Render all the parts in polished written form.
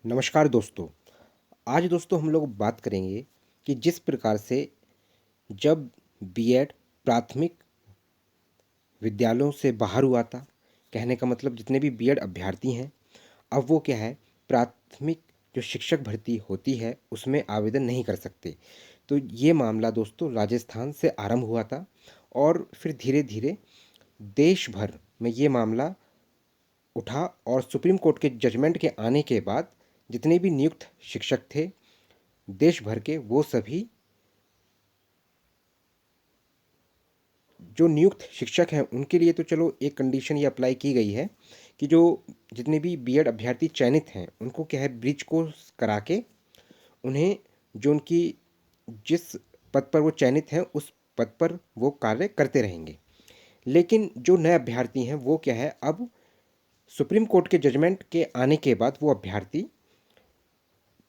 नमस्कार दोस्तों। आज दोस्तों हम लोग बात करेंगे कि जिस प्रकार से जब बीएड प्राथमिक विद्यालयों से बाहर हुआ था, कहने का मतलब जितने भी बीएड अभ्यर्थी हैं, अब वो क्या है, प्राथमिक जो शिक्षक भर्ती होती है उसमें आवेदन नहीं कर सकते। तो ये मामला दोस्तों राजस्थान से आरंभ हुआ था और फिर धीरे धीरे देश भर में ये मामला उठा और सुप्रीम कोर्ट के जजमेंट के आने के बाद जितने भी नियुक्त शिक्षक थे देश भर के, वो सभी जो नियुक्त शिक्षक हैं उनके लिए तो चलो एक कंडीशन ये अप्लाई की गई है कि जो जितने भी बीएड अभ्यर्थी चयनित हैं उनको क्या है, ब्रिज कोर्स करा के उन्हें जो उनकी जिस पद पर वो चयनित हैं उस पद पर वो कार्य करते रहेंगे। लेकिन जो नए अभ्यर्थी हैं वो क्या है, अब सुप्रीम कोर्ट के जजमेंट के आने के बाद वो अभ्यर्थी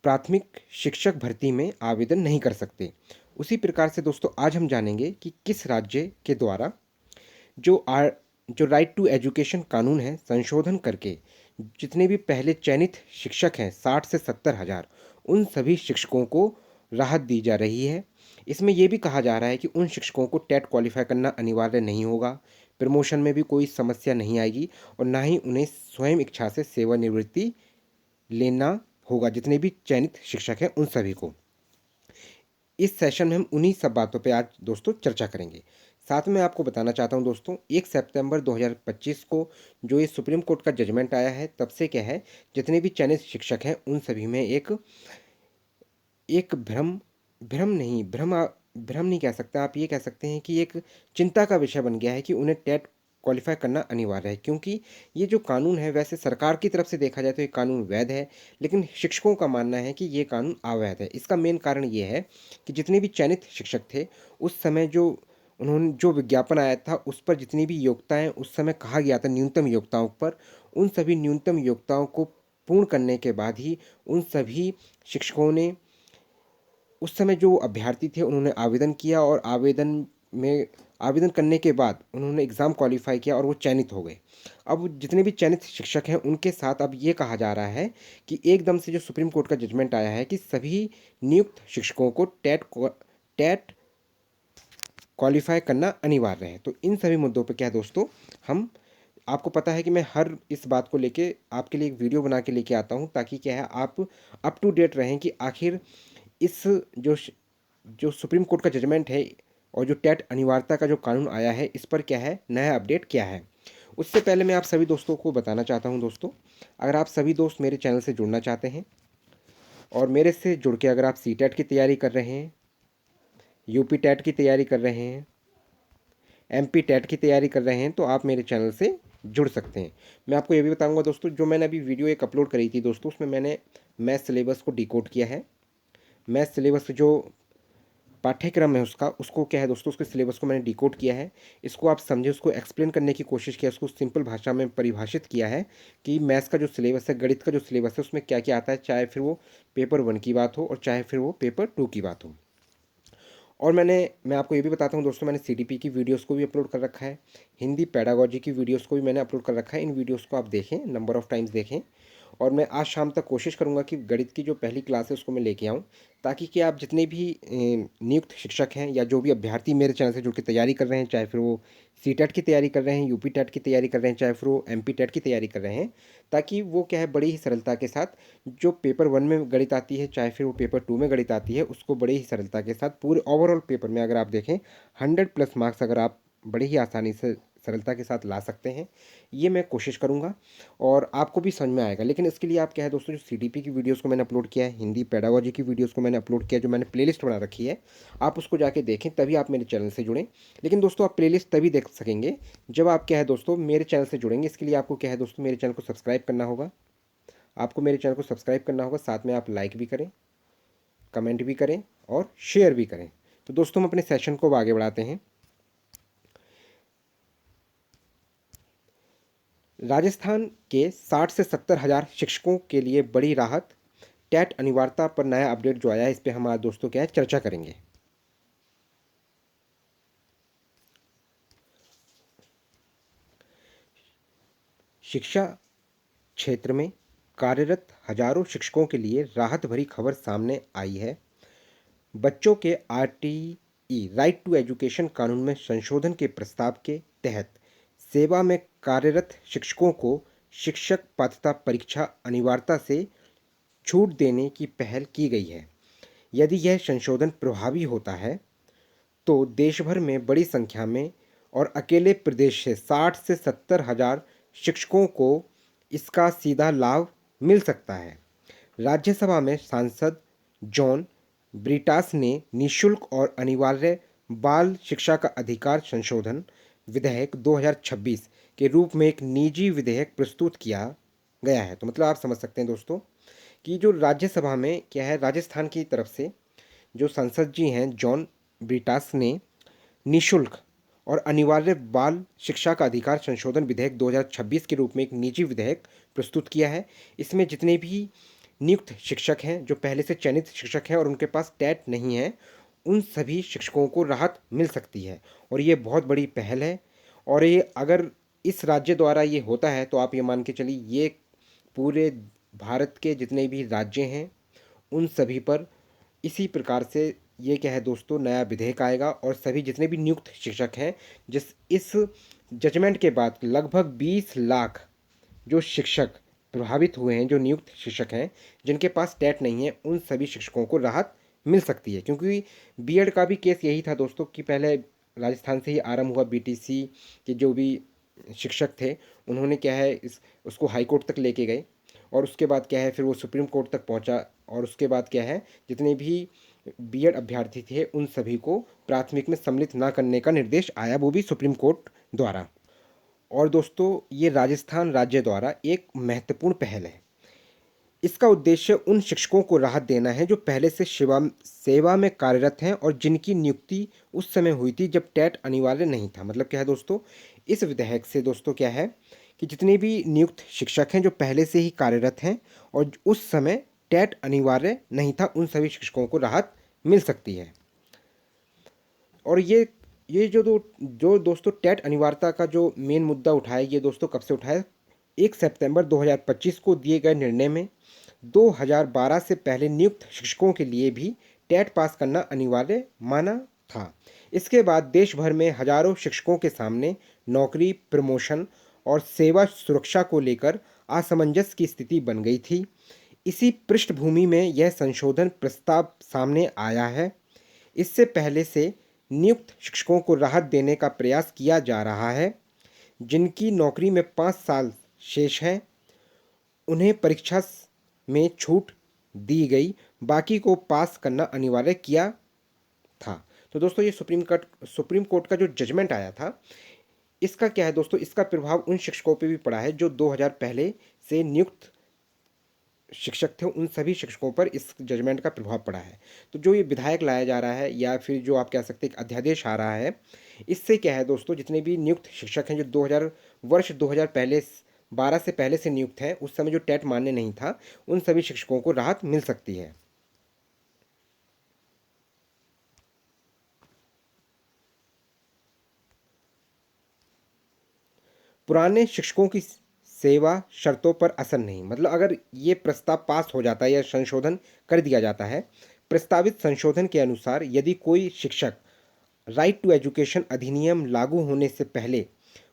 प्राथमिक शिक्षक भर्ती में आवेदन नहीं कर सकते। उसी प्रकार से दोस्तों आज हम जानेंगे कि किस राज्य के द्वारा जो आर जो राइट टू एजुकेशन कानून है संशोधन करके जितने भी पहले चयनित शिक्षक हैं 60 से 70 हज़ार, उन सभी शिक्षकों को राहत दी जा रही है। इसमें यह भी कहा जा रहा है कि उन शिक्षकों को टेट क्वालिफाई करना अनिवार्य नहीं होगा, प्रमोशन में भी कोई समस्या नहीं आएगी और ना ही उन्हें स्वयं इच्छा से सेवानिवृत्ति लेना होगा। जितने भी चयनित शिक्षक हैं उन सभी को इस सेशन में हम उन्हीं सब बातों पे आज दोस्तों चर्चा करेंगे। साथ में आपको बताना चाहता हूं दोस्तों, 1 सितंबर 2025 को जो ये सुप्रीम कोर्ट का जजमेंट आया है तब से क्या है, जितने भी चयनित शिक्षक हैं उन सभी में एक एक भ्रम भ्रम नहीं भ्रम भ्रम नहीं कह सकते, आप ये कह सकते हैं कि एक चिंता का विषय बन गया है कि उन्हें टेट क्वालिफाई करना अनिवार्य है। क्योंकि ये जो कानून है वैसे सरकार की तरफ से देखा जाए तो ये कानून वैध है, लेकिन शिक्षकों का मानना है कि ये कानून अवैध है। इसका मेन कारण ये है कि जितने भी चयनित शिक्षक थे उस समय जो उन्होंने जो विज्ञापन आया था उस पर जितनी भी योग्यताएं उस समय कहा गया था न्यूनतम योग्यताओं पर, उन सभी न्यूनतम योग्यताओं को पूर्ण करने के बाद ही उन सभी शिक्षकों ने उस समय जो अभ्यर्थी थे उन्होंने आवेदन किया और आवेदन करने के बाद उन्होंने एग्ज़ाम क्वालिफाई किया और वो चयनित हो गए। अब जितने भी चयनित शिक्षक हैं उनके साथ अब ये कहा जा रहा है कि एकदम से जो सुप्रीम कोर्ट का जजमेंट आया है कि सभी नियुक्त शिक्षकों को टेट क्वालिफाई करना अनिवार्य है। तो इन सभी मुद्दों पर क्या है दोस्तों, हम आपको पता है कि मैं हर इस बात को लेके आपके लिए एक वीडियो बना के लेके आता हूँ ताकि क्या है आप अप टू डेट रहें कि आखिर इस जो जो सुप्रीम कोर्ट का जजमेंट है और जो टेट अनिवार्यता का जो कानून आया है इस पर क्या है, नया अपडेट क्या है। उससे पहले मैं आप सभी दोस्तों को बताना चाहता हूं दोस्तों, अगर आप सभी दोस्त मेरे चैनल से जुड़ना चाहते हैं और मेरे से जुड़ के अगर आप सी टेट की तैयारी कर रहे हैं, यूपी टेट की तैयारी कर रहे हैं, एमपी टेट की तैयारी कर रहे हैं तो आप मेरे चैनल से जुड़ सकते हैं। मैं आपको ये भी बताऊंगा दोस्तों, जो मैंने अभी वीडियो एक अपलोड करी थी दोस्तों उसमें मैंने मैथ सिलेबस को डिकोड किया है। मैथ सिलेबस जो पाठ्यक्रम है उसको क्या है दोस्तों, उसके सिलेबस को मैंने डिकोड किया है। इसको आप समझे, उसको एक्सप्लेन करने की कोशिश किया, उसको सिंपल भाषा में परिभाषित किया है कि मैथ्स का जो सिलेबस है, गणित का जो सिलेबस है उसमें क्या क्या आता है, चाहे फिर वो पेपर 1 की बात हो और चाहे फिर वो पेपर 2 की बात हो। और मैं आपको ये भी बताता हूँ दोस्तों, मैंने सीडीपी की वीडियोस को भी अपलोड कर रखा है, हिंदी पेडागोजी की वीडियोस को भी मैंने अपलोड कर रखा है। इन वीडियोस को आप देखें, नंबर ऑफ़ टाइम्स देखें। और मैं आज शाम तक कोशिश करूंगा कि गणित की जो पहली क्लास है उसको मैं लेके आऊँ, ताकि कि आप जितने भी नियुक्त शिक्षक हैं या जो भी अभ्यर्थी मेरे चैनल से जुड़ के तैयारी कर रहे हैं, चाहे फिर वो सी टेट की तैयारी कर रहे हैं, यूपी टेट की तैयारी कर रहे हैं, चाहे फिर वो एमपी टेट की तैयारी कर रहे हैं, ताकि वो क्या है बड़ी ही सरलता के साथ जो पेपर 1 में गणित आती है, चाहे फिर वो पेपर 2 में गणित आती है, उसको बड़े ही सरलता के साथ पूरे ओवरऑल पेपर में अगर आप देखें 100+ मार्क्स अगर आप बड़े ही आसानी से सरलता के साथ ला सकते हैं, ये मैं कोशिश करूँगा और आपको भी समझ में आएगा। लेकिन इसके लिए आप क्या है दोस्तों, जो सीडीपी की वीडियोस को मैंने अपलोड किया है, हिंदी पेडागोजी की वीडियोस को मैंने अपलोड किया, जो मैंने प्लेलिस्ट बना रखी है, आप उसको जाके देखें तभी आप मेरे चैनल से जुड़ें। लेकिन दोस्तों आप प्लेलिस्ट तभी देख सकेंगे जब आप क्या है दोस्तों मेरे चैनल से जुड़ेंगे। इसके लिए आपको क्या है दोस्तों, मेरे चैनल को सब्सक्राइब करना होगा, आपको मेरे चैनल को सब्सक्राइब करना होगा, साथ में आप लाइक भी करें, कमेंट भी करें और शेयर भी करें। तो दोस्तों हम अपने सेशन को आगे बढ़ाते हैं। राजस्थान के 60 से 70 हज़ार शिक्षकों के लिए बड़ी राहत, टेट अनिवार्यता पर नया अपडेट जो आया है इस पर हम आज दोस्तों क्या है चर्चा करेंगे। शिक्षा क्षेत्र में कार्यरत हजारों शिक्षकों के लिए राहत भरी खबर सामने आई है। बच्चों के आरटीई राइट टू एजुकेशन कानून में संशोधन के प्रस्ताव के तहत सेवा में कार्यरत शिक्षकों को शिक्षक पात्रता परीक्षा अनिवार्यता से छूट देने की पहल की गई है। यदि यह संशोधन प्रभावी होता है तो देश भर में बड़ी संख्या में और अकेले प्रदेश से 60 से 70 हजार शिक्षकों को इसका सीधा लाभ मिल सकता है। राज्यसभा में सांसद जॉन ब्रिटास ने निःशुल्क और अनिवार्य बाल शिक्षा का अधिकार संशोधन विधेयक 2026 के रूप में एक निजी विधेयक प्रस्तुत किया गया है। तो मतलब आप समझ सकते हैं दोस्तों कि जो राज्यसभा में क्या है, राजस्थान की तरफ से जो सांसद जी हैं जॉन ब्रिटास ने निःशुल्क और अनिवार्य बाल शिक्षा का अधिकार संशोधन विधेयक 2026 के रूप में एक निजी विधेयक प्रस्तुत किया है। इसमें जितने भी नियुक्त शिक्षक हैं, जो पहले से चयनित शिक्षक हैं और उनके पास टेट नहीं है, उन सभी शिक्षकों को राहत मिल सकती है और ये बहुत बड़ी पहल है। और ये अगर इस राज्य द्वारा ये होता है तो आप ये मान के चलिए ये पूरे भारत के जितने भी राज्य हैं उन सभी पर इसी प्रकार से ये क्या है दोस्तों नया विधेयक आएगा और सभी जितने भी नियुक्त शिक्षक हैं, जिस इस जजमेंट के बाद लगभग 20 लाख जो शिक्षक प्रभावित हुए हैं, जो नियुक्त शिक्षक हैं जिनके पास टेट नहीं है, उन सभी शिक्षकों को राहत मिल सकती है। क्योंकि बीएड का भी केस यही था दोस्तों कि पहले राजस्थान से ही आरंभ हुआ। बीटीसी के जो भी शिक्षक थे उन्होंने क्या है इस उसको हाई कोर्ट तक लेके गए और उसके बाद क्या है फिर वो सुप्रीम कोर्ट तक पहुंचा और उसके बाद क्या है जितने भी बीएड अभ्यर्थी थे उन सभी को प्राथमिक में सम्मिलित ना करने का निर्देश आया, वो भी सुप्रीम कोर्ट द्वारा। और दोस्तों ये राजस्थान राज्य द्वारा एक महत्वपूर्ण पहल है। इसका उद्देश्य उन शिक्षकों को राहत देना है जो पहले से सेवा में कार्यरत हैं और जिनकी नियुक्ति उस समय हुई थी जब टेट अनिवार्य नहीं था। मतलब क्या है दोस्तों, इस विधेयक से दोस्तों क्या है कि जितने भी नियुक्त शिक्षक हैं जो पहले से ही कार्यरत हैं और उस समय टेट अनिवार्य नहीं था, उन सभी शिक्षकों को राहत मिल सकती है। और ये जो दोस्तों टेट अनिवार्यता का जो मेन मुद्दा उठाया, ये दोस्तों कब से उठाया, 1 सितंबर 2025 को दिए गए निर्णय में 2012 से पहले नियुक्त शिक्षकों के लिए भी टेट पास करना अनिवार्य माना था। इसके बाद देश भर में हजारों शिक्षकों के सामने नौकरी, प्रमोशन और सेवा सुरक्षा को लेकर असमंजस की स्थिति बन गई थी। इसी पृष्ठभूमि में यह संशोधन प्रस्ताव सामने आया है। इससे पहले से नियुक्त शिक्षकों को राहत देने का प्रयास किया जा रहा है। जिनकी नौकरी में 5 साल शेष हैं उन्हें परीक्षा में छूट दी गई, बाकी को पास करना अनिवार्य किया था। तो दोस्तों ये सुप्रीम कोर्ट का जो जजमेंट आया था, इसका क्या है दोस्तों, इसका प्रभाव उन शिक्षकों पे भी पड़ा है जो 2000 पहले से नियुक्त शिक्षक थे, उन सभी शिक्षकों पर इस जजमेंट का प्रभाव पड़ा है। तो जो ये विधायक लाया जा रहा है या फिर जो आप कह सकते हैं एक अध्यादेश आ रहा है, इससे क्या है दोस्तों जितने भी नियुक्त शिक्षक हैं जो 2000 पहले 12 से पहले से नियुक्त हैं, उस समय जो टेट मान्य नहीं था, उन सभी शिक्षकों को राहत मिल सकती है। पुराने शिक्षकों की सेवा शर्तों पर असर नहीं। मतलब अगर ये प्रस्ताव पास हो जाता है या संशोधन कर दिया जाता है, प्रस्तावित संशोधन के अनुसार यदि कोई शिक्षक राइट टू एजुकेशन अधिनियम लागू होने से पहले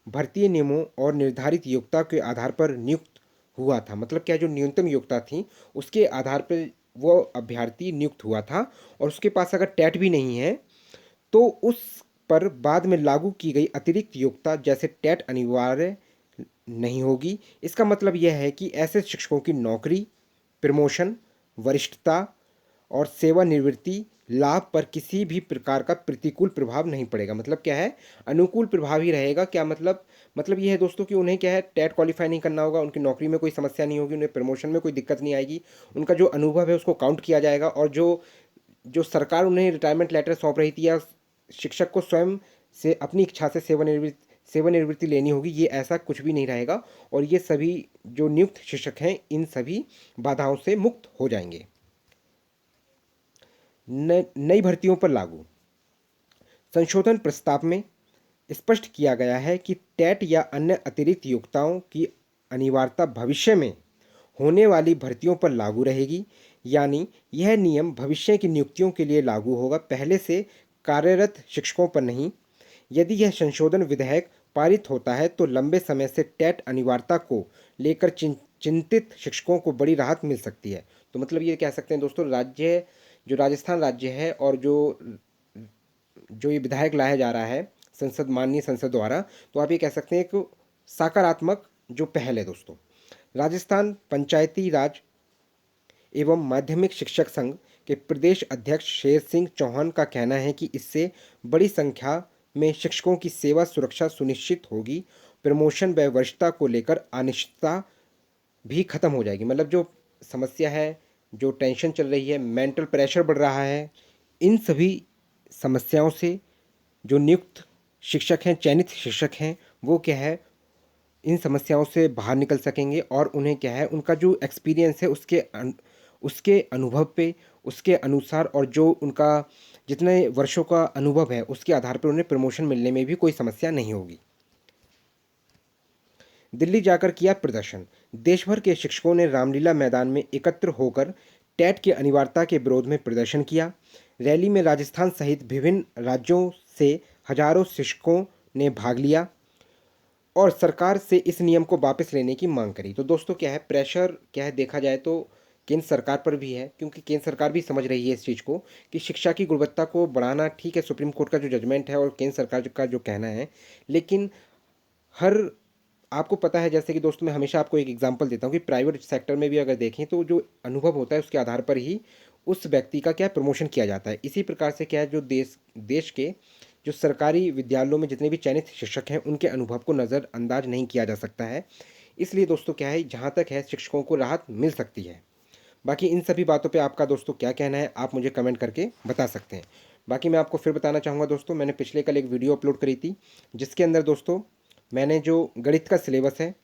भारतीय नियमों और निर्धारित योग्यता के आधार पर नियुक्त हुआ था, मतलब क्या जो न्यूनतम योग्यता थी उसके आधार पर वो अभ्यर्थी नियुक्त हुआ था और उसके पास अगर टेट भी नहीं है तो उस पर बाद में लागू की गई अतिरिक्त योग्यता जैसे टेट अनिवार्य नहीं होगी। इसका मतलब यह है कि ऐसे शिक्षकों की नौकरी, प्रमोशन, वरिष्ठता और सेवानिवृत्ति लाभ पर किसी भी प्रकार का प्रतिकूल प्रभाव नहीं पड़ेगा। मतलब क्या है, अनुकूल प्रभाव ही रहेगा। क्या मतलब ये है दोस्तों कि उन्हें क्या है टेट क्वालिफाई नहीं करना होगा, उनकी नौकरी में कोई समस्या नहीं होगी, उन्हें प्रमोशन में कोई दिक्कत नहीं आएगी, उनका जो अनुभव है उसको काउंट किया जाएगा और जो जो सरकार उन्हें रिटायरमेंट लेटर सौंप रही थी या शिक्षक को स्वयं से अपनी इच्छा से सेवानिवृत्ति लेनी होगी, ये ऐसा कुछ भी नहीं रहेगा और ये सभी जो नियुक्त शिक्षक हैं इन सभी बाधाओं से मुक्त हो जाएंगे। नई भर्तियों पर लागू संशोधन प्रस्ताव में स्पष्ट किया गया है कि टेट या अन्य अतिरिक्त योग्यताओं की अनिवार्यता भविष्य में होने वाली भर्तियों पर लागू रहेगी। यानी यह नियम भविष्य की नियुक्तियों के लिए लागू होगा, पहले से कार्यरत शिक्षकों पर नहीं। यदि यह संशोधन विधेयक पारित होता है तो लंबे समय से टेट अनिवार्यता को लेकर चिंतित शिक्षकों को बड़ी राहत मिल सकती है। तो मतलब ये कह सकते हैं दोस्तों, राज्य जो राजस्थान राज्य है और जो जो ये विधायक लाया जा रहा है संसद, माननीय संसद द्वारा, तो आप ये कह सकते हैं एक सकारात्मक जो पहल है दोस्तों। राजस्थान पंचायती राज एवं माध्यमिक शिक्षक संघ के प्रदेश अध्यक्ष शेर सिंह चौहान का कहना है कि इससे बड़ी संख्या में शिक्षकों की सेवा सुरक्षा सुनिश्चित होगी। प्रमोशन व वरिष्ठता को लेकर अनिश्चितता भी खत्म हो जाएगी। मतलब जो समस्या है, जो टेंशन चल रही है, मेंटल प्रेशर बढ़ रहा है, इन सभी समस्याओं से जो नियुक्त शिक्षक हैं, चयनित शिक्षक हैं, वो क्या है, इन समस्याओं से बाहर निकल सकेंगे और उन्हें क्या है, उनका जो एक्सपीरियंस है उसके अनुभव पे, उसके अनुसार और जो उनका जितने वर्षों का अनुभव है उसके आधार पर उन्हें प्रमोशन मिलने में भी कोई समस्या नहीं होगी। दिल्ली जाकर किया प्रदर्शन। देश भर के शिक्षकों ने रामलीला मैदान में एकत्र होकर टेट की अनिवार्यता के विरोध में प्रदर्शन किया। रैली में राजस्थान सहित विभिन्न राज्यों से हजारों शिक्षकों ने भाग लिया और सरकार से इस नियम को वापस लेने की मांग करी। तो दोस्तों क्या है, प्रेशर क्या है, देखा जाए तो केंद्र सरकार पर भी है, क्योंकि केंद्र सरकार भी समझ रही है इस चीज़ को कि शिक्षा की गुणवत्ता को बढ़ाना ठीक है, सुप्रीम कोर्ट का जो जजमेंट है और केंद्र सरकार का जो कहना है, लेकिन हर आपको पता है, जैसे कि दोस्तों मैं हमेशा आपको एक एग्जांपल देता हूँ कि प्राइवेट सेक्टर में भी अगर देखें तो जो अनुभव होता है उसके आधार पर ही उस व्यक्ति का क्या प्रमोशन किया जाता है। इसी प्रकार से क्या है, जो देश के जो सरकारी विद्यालयों में जितने भी चयनित शिक्षक हैं उनके अनुभव को नज़रअंदाज नहीं किया जा सकता है। इसलिए दोस्तों क्या है, जहाँ तक है शिक्षकों को राहत मिल सकती है। बाकी इन सभी बातों पे आपका दोस्तों क्या कहना है, आप मुझे कमेंट करके बता सकते हैं। बाकी मैं आपको फिर बताना चाहूँगा दोस्तों, मैंने पिछले कल एक वीडियो अपलोड करी थी जिसके अंदर दोस्तों मैंने जो गणित का सिलेबस है,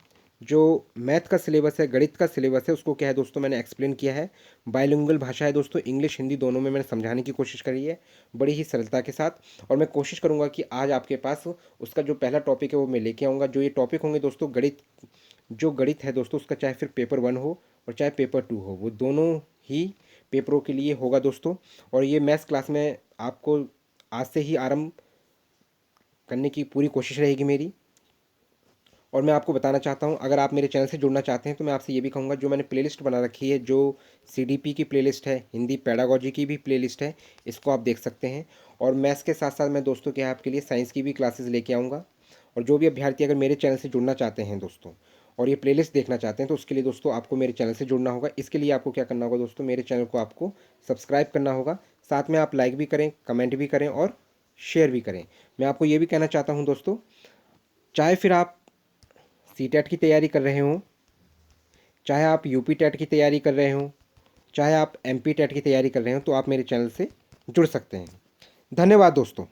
जो मैथ का सिलेबस है, गणित का सिलेबस है, उसको क्या है दोस्तों मैंने एक्सप्लेन किया है। बाइलिंगुअल भाषा है दोस्तों, इंग्लिश हिंदी दोनों में मैंने समझाने की कोशिश करी है बड़ी ही सरलता के साथ। और मैं कोशिश करूँगा कि आज आपके पास उसका जो पहला टॉपिक है वो मैं लेके आऊँगा। जो ये टॉपिक होंगे दोस्तों, जो गणित है दोस्तों, उसका चाहे फिर पेपर 1 हो और चाहे पेपर 2 हो, वो दोनों ही पेपरों के लिए होगा दोस्तों। और ये मैथ्स क्लास में आपको आज से ही आरंभ करने की पूरी कोशिश रहेगी मेरी। और मैं आपको बताना चाहता हूँ, अगर आप मेरे चैनल से जुड़ना चाहते हैं तो मैं आपसे ये भी कहूँगा, जो मैंने प्लेलिस्ट बना रखी है, जो सीडीपी की प्लेलिस्ट है, हिंदी पेडागोजी की भी प्लेलिस्ट है, इसको आप देख सकते हैं। और मैथ्स के साथ साथ मैं दोस्तों क्या है आपके लिए साइंस की भी क्लासेस लेके आऊँगा। और जो भी अभ्यर्थी अगर मेरे चैनल से जुड़ना चाहते हैं दोस्तों और ये प्लेलिस्ट देखना चाहते हैं, तो उसके लिए दोस्तों आपको मेरे चैनल से जुड़ना होगा। इसके लिए आपको क्या करना होगा दोस्तों, मेरे चैनल को आपको सब्सक्राइब करना होगा, साथ में आप लाइक भी करें, कमेंट भी करें और शेयर भी करें। मैं आपको ये भी कहना चाहता हूँ दोस्तों, चाहे फिर आप सीटेट की तैयारी कर रहे हों, चाहे आप यूपी टेट की तैयारी कर रहे हों, चाहे आप एमपी टेट की तैयारी कर रहे हो, तो आप मेरे चैनल से जुड़ सकते हैं। धन्यवाद दोस्तों।